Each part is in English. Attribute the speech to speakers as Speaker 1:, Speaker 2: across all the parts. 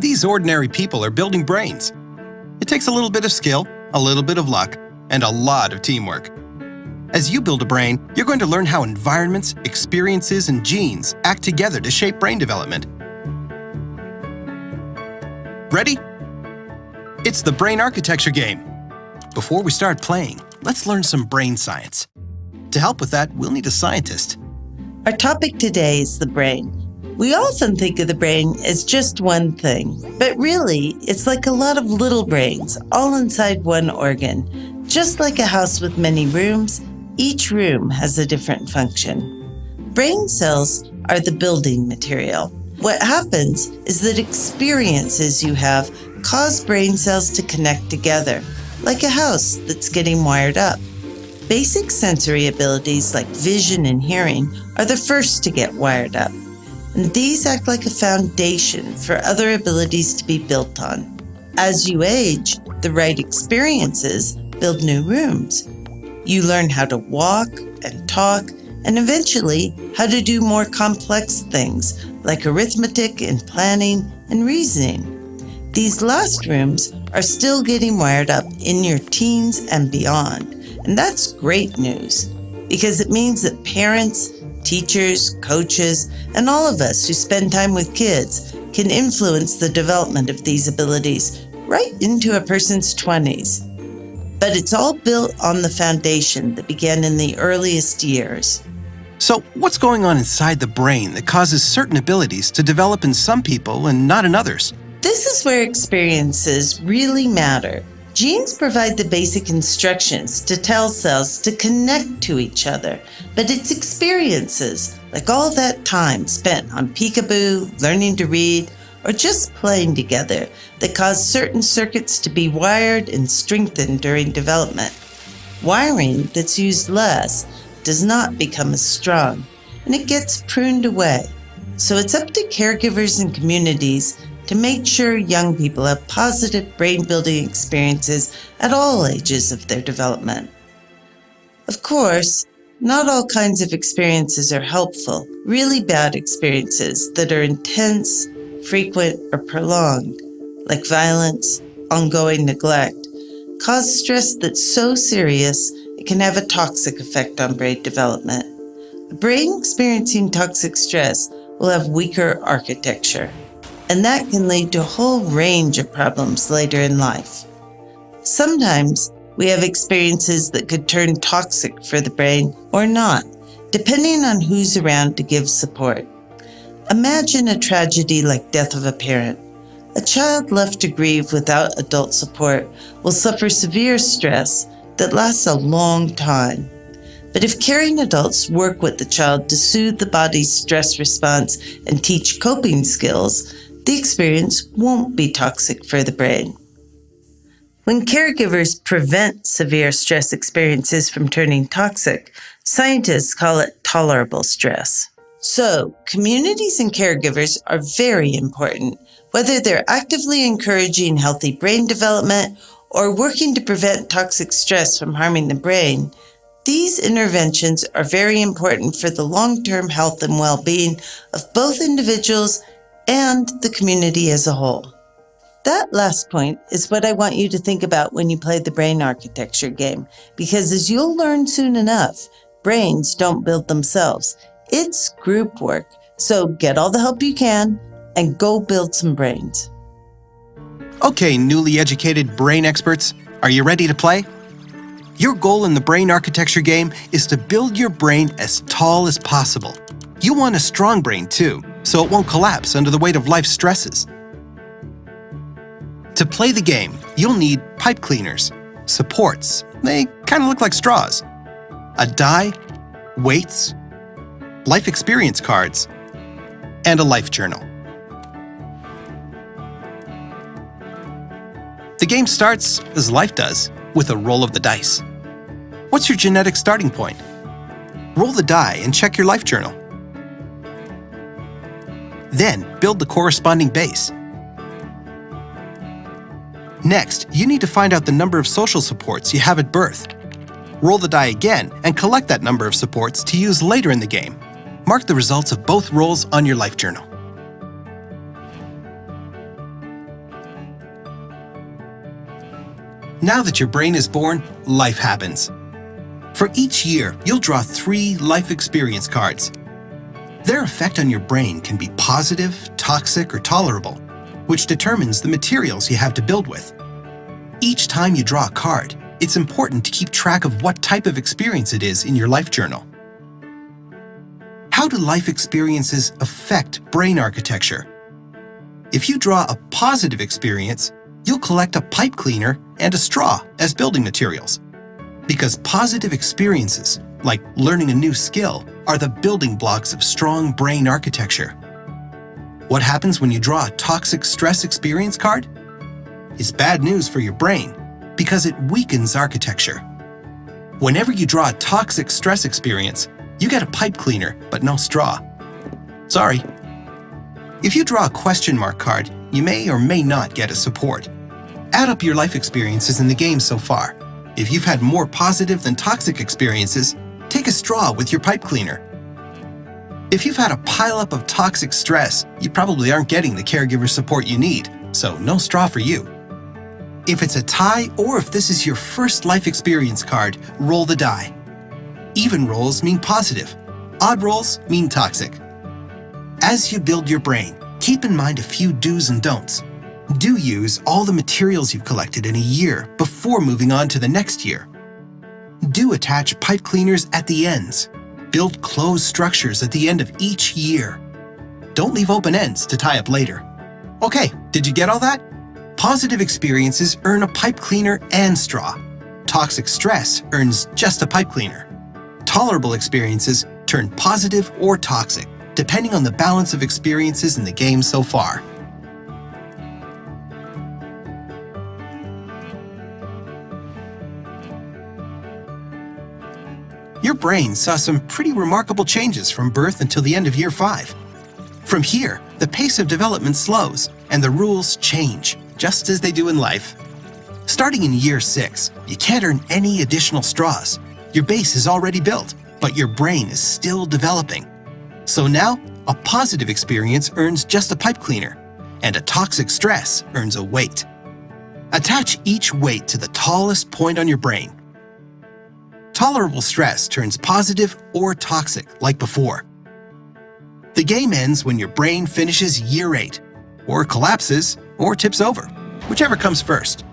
Speaker 1: These ordinary people are building brains. It takes a little bit of skill, a little bit of luck, and a lot of teamwork. As you build a brain, you're going to learn how environments, experiences, and genes act together to shape brain development. Ready? It's the brain architecture game. Before we start playing, let's learn some brain science. To help with that, we'll need a scientist.
Speaker 2: Our topic today is the brain. We often think of the brain as just one thing, but really, it's like a lot of little brains, all inside one organ. Just like a house with many rooms, each room has a different function. Brain cells are the building material. What happens is that experiences you have cause brain cells to connect together, like a house that's getting wired up. Basic sensory abilities like vision and hearing are the first to get wired up, and these act like a foundation for other abilities to be built on. As you age, the right experiences build new rooms. You learn how to walk and talk, and eventually how to do more complex things like arithmetic and planning and reasoning. These last rooms are still getting wired up in your teens and beyond, and that's great news because it means that parents, teachers, coaches, and all of us who spend time with kids can influence the development of these abilities right into a person's 20s. But it's all built on the foundation that began in the earliest years.
Speaker 1: So, what's going on inside the brain that causes certain abilities to develop in some people and not in others?
Speaker 2: This is where experiences really matter. Genes provide the basic instructions to tell cells to connect to each other, but it's experiences, like all that time spent on peekaboo, learning to read, or just playing together, that cause certain circuits to be wired and strengthened during development. Wiring that's used less does not become as strong, and it gets pruned away. So it's up to caregivers and communities to make sure young people have positive brain-building experiences at all ages of their development. Of course, not all kinds of experiences are helpful. Really bad experiences that are intense, frequent, or prolonged, like violence, ongoing neglect, cause stress that's so serious it can have a toxic effect on brain development. A brain experiencing toxic stress will have weaker architecture, and that can lead to a whole range of problems later in life. Sometimes we have experiences that could turn toxic for the brain or not, depending on who's around to give support. Imagine a tragedy like death of a parent. A child left to grieve without adult support will suffer severe stress that lasts a long time. But if caring adults work with the child to soothe the body's stress response and teach coping skills, the experience won't be toxic for the brain. When caregivers prevent severe stress experiences from turning toxic, scientists call it tolerable stress. So, communities and caregivers are very important, whether they're actively encouraging healthy brain development or working to prevent toxic stress from harming the brain. These interventions are very important for the long-term health and well-being of both individuals and the community as a whole. That last point is what I want you to think about when you play the brain architecture game, because as you'll learn soon enough, brains don't build themselves. It's group work, so get all the help you can and go build some brains.
Speaker 1: Okay, newly educated brain experts, are you ready to play? Your goal in the brain architecture game is to build your brain as tall as possible. You want a strong brain too, so it won't collapse under the weight of life's stresses. To play the game, you'll need pipe cleaners, supports, they kind of look like straws, a die, weights, life experience cards, and a life journal. The game starts, as life does, with a roll of the dice. What's your genetic starting point? Roll the die and check your life journal. Then, build the corresponding base. Next, you need to find out the number of social supports you have at birth. Roll the die again and collect that number of supports to use later in the game. Mark the results of both rolls on your life journal. Now that your brain is born, life happens. For each year, you'll draw 3 life experience cards. Their effect on your brain can be positive, toxic, or tolerable, which determines the materials you have to build with. Each time you draw a card, it's important to keep track of what type of experience it is in your life journal. How do life experiences affect brain architecture? If you draw a positive experience, you'll collect a pipe cleaner and a straw as building materials. Because positive experiences, like learning a new skill, are the building blocks of strong brain architecture. What happens when you draw a toxic stress experience card? It's bad news for your brain because it weakens architecture. Whenever you draw a toxic stress experience, you get a pipe cleaner but no straw. Sorry. If you draw a question mark card, you may or may not get a support. Add up your life experiences in the game so far. If you've had more positive than toxic experiences, take a straw with your pipe cleaner. If you've had a pileup of toxic stress, you probably aren't getting the caregiver support you need, so no straw for you. If it's a tie or if this is your first life experience card, roll the die. Even rolls mean positive. Odd rolls mean toxic. As you build your brain, keep in mind a few do's and don'ts. Do use all the materials you've collected in a year before moving on to the next year. Do attach pipe cleaners at the ends. Build closed structures at the end of each year. Don't leave open ends to tie up later. Okay, did you get all that? Positive experiences earn a pipe cleaner and straw. Toxic stress earns just a pipe cleaner. Tolerable experiences turn positive or toxic, depending on the balance of experiences in the game so far. Your brain saw some pretty remarkable changes from birth until the end of year 5. From here, the pace of development slows and the rules change, just as they do in life. Starting in year 6, you can't earn any additional straws. Your base is already built, but your brain is still developing. So now, a positive experience earns just a pipe cleaner, and a toxic stress earns a weight. Attach each weight to the tallest point on your brain. Tolerable stress turns positive or toxic, like before. The game ends when your brain finishes year 8, or collapses, or tips over, whichever comes first.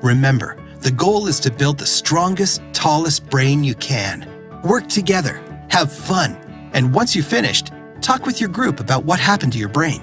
Speaker 1: Remember, the goal is to build the strongest, tallest brain you can. Work together, have fun, and once you've finished, talk with your group about what happened to your brain.